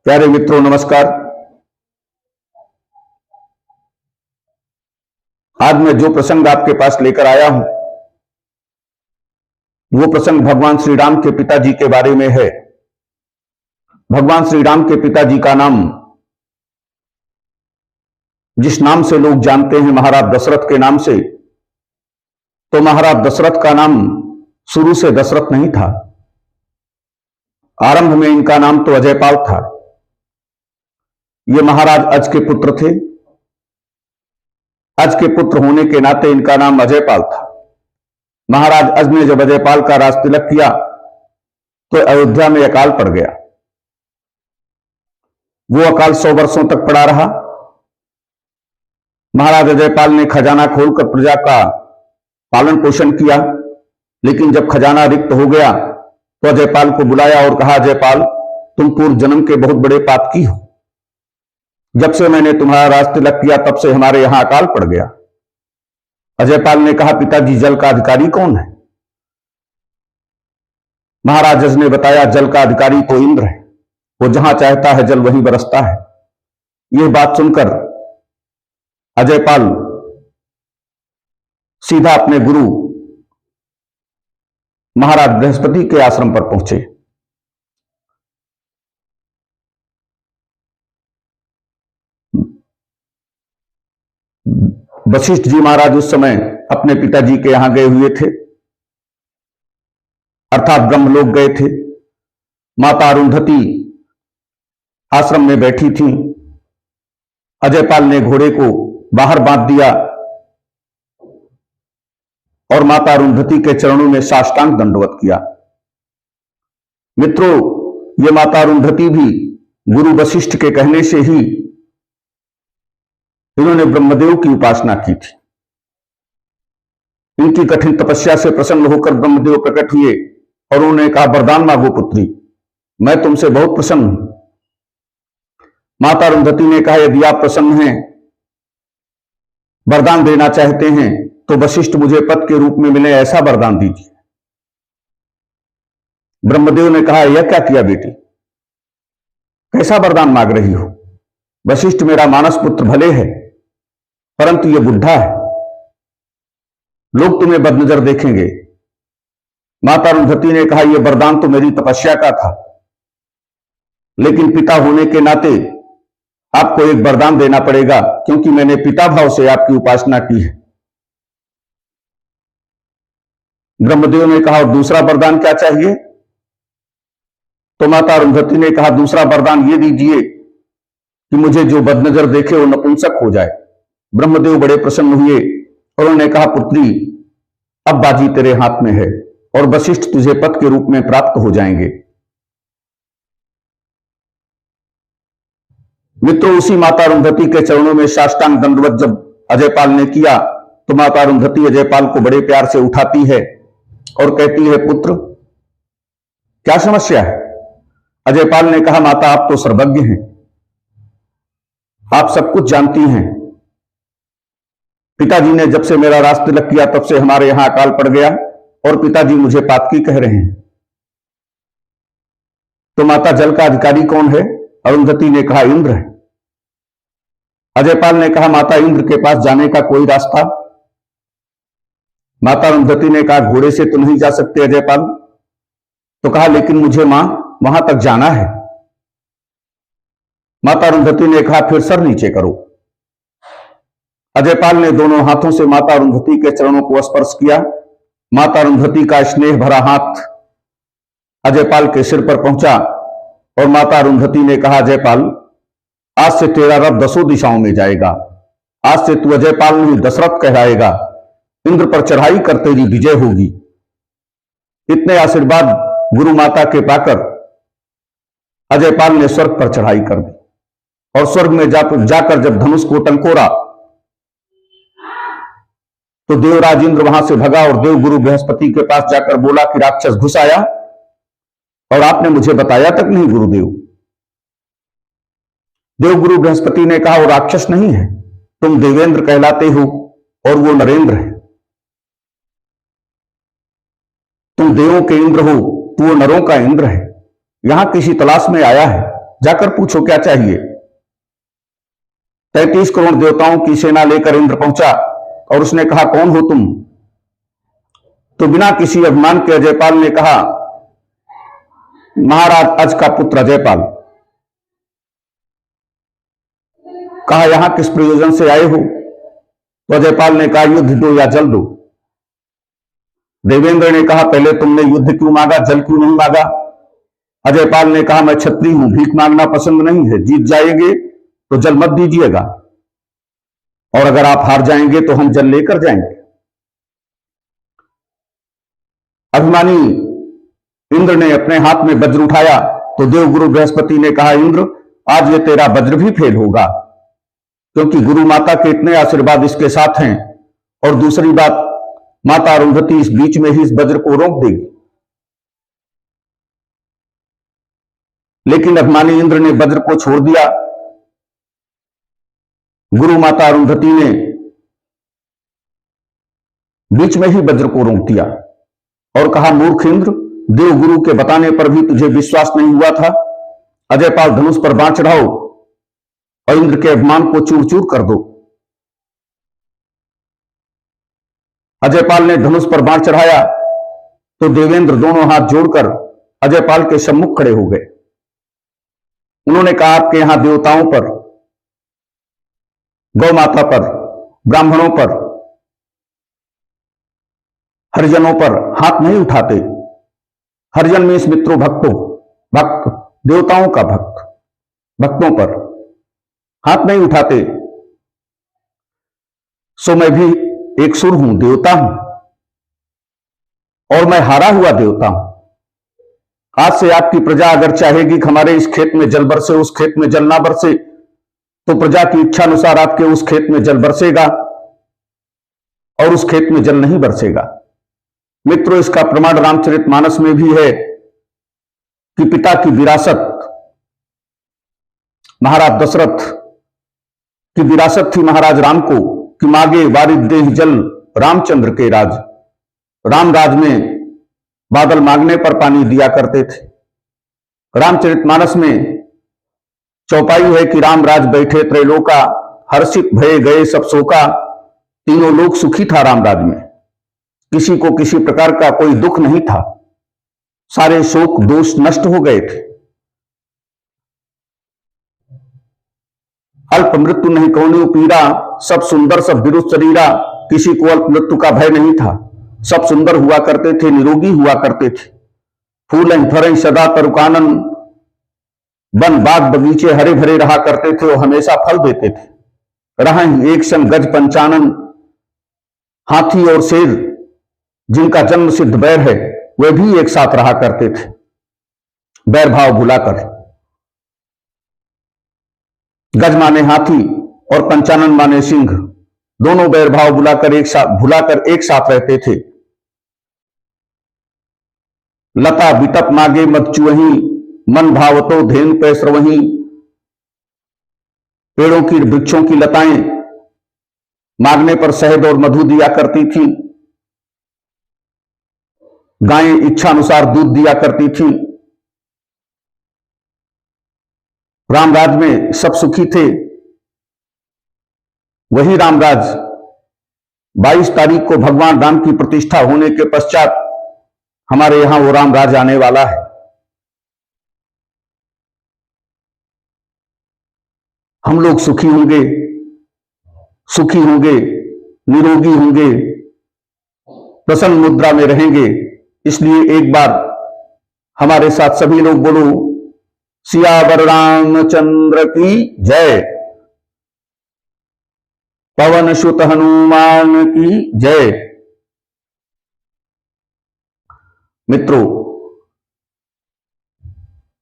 प्यारे मित्रों नमस्कार। आज मैं जो प्रसंग आपके पास लेकर आया हूं वो प्रसंग भगवान श्री राम के पिताजी के बारे में है। भगवान श्री राम के पिताजी का नाम, जिस नाम से लोग जानते हैं महाराज दशरथ के नाम से, तो महाराज दशरथ का नाम शुरू से दशरथ नहीं था। आरंभ में इनका नाम तो अजयपाल था। ये महाराज अज के पुत्र थे। अज के पुत्र होने के नाते इनका नाम अजयपाल था। महाराज अज ने जब अजयपाल का राज तिलक किया तो अयोध्या में अकाल पड़ गया। वो अकाल 100 वर्षों तक पड़ा रहा। महाराज अजयपाल ने खजाना खोलकर प्रजा का पालन पोषण किया, लेकिन जब खजाना रिक्त हो गया तो अजयपाल को बुलाया और कहा, अजयपाल, तुम पूर्व जन्म के बहुत बड़े पातकी हो। जब से मैंने तुम्हारा राज तिलक किया तब से हमारे यहां अकाल पड़ गया। अजयपाल ने कहा, पिताजी, जल का अधिकारी कौन है? महाराज अज ने बताया, जल का अधिकारी तो इंद्र है। वो जहां चाहता है जल वहीं बरसता है। यह बात सुनकर अजयपाल सीधा अपने गुरु महाराज बृहस्पति के आश्रम पर पहुंचे। वशिष्ठ जी महाराज उस समय अपने पिताजी के यहां गए हुए थे, अर्थात ब्रह्मलोक गए थे। माता अरुंधति आश्रम में बैठी थी। अजयपाल ने घोड़े को बाहर बांध दिया और माता अरुंधति के चरणों में साष्टांग दंडवत किया। मित्रों, ये माता अरुंधति भी गुरु वशिष्ठ के कहने से ही इन्होंने ब्रह्मदेव की उपासना की थी। इनकी कठिन तपस्या से प्रसन्न होकर ब्रह्मदेव प्रकट हुए और उन्होंने कहा, वरदान मांगो पुत्री, मैं तुमसे बहुत प्रसन्न हूं। माता अरुंधति ने कहा, यदि आप प्रसन्न हैं, वरदान देना चाहते हैं, तो वशिष्ठ मुझे पद के रूप में मिले ऐसा वरदान दीजिए। ब्रह्मदेव ने कहा, यह क्या किया बेटी, कैसा वरदान मांग रही हो? वशिष्ठ मेरा मानस पुत्र भले है, परंतु यह बुढ़ा है, लोग तुम्हें बदनजर देखेंगे। माता अरुंधति ने कहा, यह वरदान तो मेरी तपस्या का था, लेकिन पिता होने के नाते आपको एक वरदान देना पड़ेगा, क्योंकि मैंने पिता भाव से आपकी उपासना की है। ब्रह्मदेव ने कहा, और दूसरा वरदान क्या चाहिए? तो माता अरुंधति ने कहा, दूसरा वरदान ये दीजिए कि मुझे जो बदनजर देखे वो नपुंसक हो जाए। ब्रह्मदेव बड़े प्रसन्न हुए और उन्होंने कहा, पुत्री, अब बाजी तेरे हाथ में है और वशिष्ठ तुझे पद के रूप में प्राप्त हो जाएंगे। मित्रों, उसी माता अरुंधति के चरणों में साष्टांग दंडवत जब अजयपाल ने किया तो माता अरुंधति अजयपाल को बड़े प्यार से उठाती है और कहती है, पुत्र, क्या समस्या है? अजयपाल ने कहा, माता, आप तो सर्वज्ञ हैं, आप सब कुछ जानती हैं। पिताजी ने जब से मेरा राज तिलक किया तब से हमारे यहां अकाल पड़ गया और पिताजी मुझे पातकी कह रहे हैं। तो माता, जल का अधिकारी कौन है? अरुंधति ने कहा, इंद्र है। अजयपाल ने कहा, माता, इंद्र के पास जाने का कोई रास्ता? माता अरुंधति ने कहा, घोड़े से तो नहीं जा सकते अजयपाल। तो कहा, लेकिन मुझे मां वहां तक जाना है। माता अरुंधति ने कहा, फिर सर नीचे करो। अजयपाल ने दोनों हाथों से माता अरुंधति के चरणों को स्पर्श किया। माता अरुंधति का स्नेह भरा हाथ अजयपाल के सिर पर पहुंचा और माता अरुंधति ने कहा, अजयपाल, आज से तेरा रथ 10 दिशाओं में जाएगा। आज से तू अजयपाल नहीं दशरथ कहलाएगा। इंद्र पर चढ़ाई कर तेरी विजय होगी। इतने आशीर्वाद गुरु माता के पाकर अजयपाल ने स्वर्ग पर चढ़ाई कर दी और स्वर्ग में जाकर जब धनुष को टंकोरा तो देवराज इंद्र वहां से भगा और देवगुरु बृहस्पति के पास जाकर बोला कि राक्षस घुस आया और आपने मुझे बताया तक नहीं गुरुदेव। देवगुरु बृहस्पति ने कहा, वो राक्षस नहीं है, तुम देवेंद्र कहलाते हो और वो नरेंद्र है। तुम देवों के इंद्र हो तो वो नरों का इंद्र है। यहां किसी तलाश में आया है जाकर पूछो क्या चाहिए। 33 करोड़ देवताओं की सेना लेकर इंद्र पहुंचा और उसने कहा, कौन हो तुम? तो बिना किसी अभिमान के अजयपाल ने कहा, महाराज अज का पुत्र अजयपाल। कहा, यहां किस प्रयोजन से आए हो? तो अजयपाल ने कहा, युद्ध दो या जल दो। देवेंद्र ने कहा, पहले तुमने युद्ध क्यों मांगा, जल क्यों नहीं मांगा? अजयपाल ने कहा, मैं क्षत्रिय हूं, भीख मांगना पसंद नहीं है। जीत जाएंगे तो जल मत दीजिएगा, और अगर आप हार जाएंगे तो हम जल लेकर जाएंगे। अभिमानी इंद्र ने अपने हाथ में वज्र उठाया तो देवगुरु बृहस्पति ने कहा, इंद्र आज ये तेरा वज्र भी फेल होगा, क्योंकि गुरु माता के इतने आशीर्वाद इसके साथ हैं, और दूसरी बात, माता अरुंधति इस बीच में ही इस वज्र को रोक देगी। लेकिन अभिमानी इंद्र ने वज्र को छोड़ दिया। गुरु माता अरुंधति ने बीच में ही वज्र को रोक दिया और कहा, मूर्ख इंद्र, देवगुरु के बताने पर भी तुझे विश्वास नहीं हुआ था। अजयपाल धनुष पर बाण चढ़ाओ और इंद्र के अभिमान को चूर चूर कर दो। अजयपाल ने धनुष पर बाण चढ़ाया तो देवेंद्र दोनों हाथ जोड़कर अजयपाल के सम्मुख खड़े हो गए। उन्होंने कहा, आपके यहां देवताओं पर, गौ माता पर, ब्राह्मणों पर, हरिजनों पर हाथ नहीं उठाते। हरिजन में इस मित्रों भक्तों, भक्त देवताओं का भक्त, भक्तों पर हाथ नहीं उठाते। सो मैं भी एक सुर हूं, देवता हूं, और मैं हारा हुआ देवता हूं। आज से आपकी प्रजा अगर चाहेगी कि हमारे इस खेत में जल बरसे, उस खेत में जल ना बरसे, तो प्रजा की इच्छा अनुसार आपके उस खेत में जल बरसेगा और उस खेत में जल नहीं बरसेगा। मित्रों, इसका प्रमाण रामचरितमानस में भी है कि पिता की विरासत, महाराज दशरथ की विरासत थी महाराज राम को कि मांगे वारिद देह जल रामचंद्र के राज। राम राज में बादल मांगने पर पानी दिया करते थे। रामचरितमानस में चौपाई है कि राम राज बैठे त्रैलोका, हर्षित भये गए सब शोका। तीनों लोग सुखी था राम राज में, किसी को किसी प्रकार का कोई दुख नहीं था, सारे शोक दोष नष्ट हो गए थे। अल्प मृत्यु नहीं कौनो पीड़ा, सब सुंदर सब विरुद्ध शरीरा। किसी को अल्प मृत्यु का भय नहीं था, सब सुंदर हुआ करते थे, निरोगी हुआ करते थे। फूलें फरें सदा तरुकानन, वन बाग बगीचे हरे भरे रहा करते थे और हमेशा फल देते थे। रहें एक संग गज पंचानन, हाथी और शेर जिनका जन्म सिद्ध बैर है, वे भी एक साथ रहा करते थे, बैर भाव भुलाकर। गज माने हाथी और पंचानन माने सिंह, दोनों बैर भाव भुलाकर एक साथ रहते थे। लता बिटप मागे मत चुवही, मन भावतो धेन पे स्रवही। पेड़ों की, वृक्षों की लताएं मांगने पर शहद और मधु दिया करती थी, गायें इच्छा अनुसार दूध दिया करती थी। रामराज में सब सुखी थे। वही रामराज 22 तारीख को भगवान राम की प्रतिष्ठा होने के पश्चात हमारे यहां वो रामराज आने वाला है। हम लोग सुखी होंगे, निरोगी होंगे, प्रसन्न मुद्रा में रहेंगे। इसलिए एक बार हमारे साथ सभी लोग बोलो, सियावर रामचंद्र की जय, पवन सुत हनुमान की जय। मित्रों,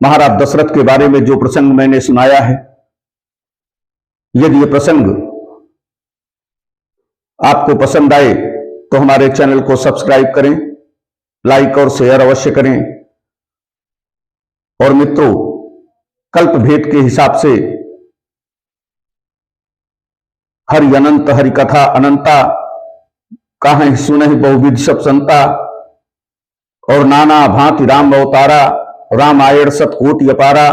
महाराज दशरथ के बारे में जो प्रसंग मैंने सुनाया है, यदि यह प्रसंग आपको पसंद आए तो हमारे चैनल को सब्सक्राइब करें, लाइक और शेयर अवश्य करें। और मित्रों, कल्प भेद के हिसाब से हरि अनंत हरि कथा अनंता, काहे सुनहि बहुविध सब संता। और नाना भांति राम अवतारा, रामायण सतकोटि अपारा।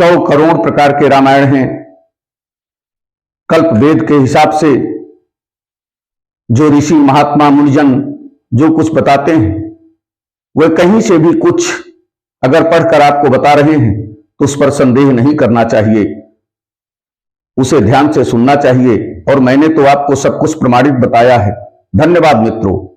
100 करोड़ प्रकार के रामायण हैं। कल्प वेद के हिसाब से जो ऋषि महात्मा मुनिजन जो कुछ बताते हैं, वह कहीं से भी कुछ अगर पढ़कर आपको बता रहे हैं तो उस पर संदेह नहीं करना चाहिए, उसे ध्यान से सुनना चाहिए। और मैंने तो आपको सब कुछ प्रमाणित बताया है। धन्यवाद मित्रों।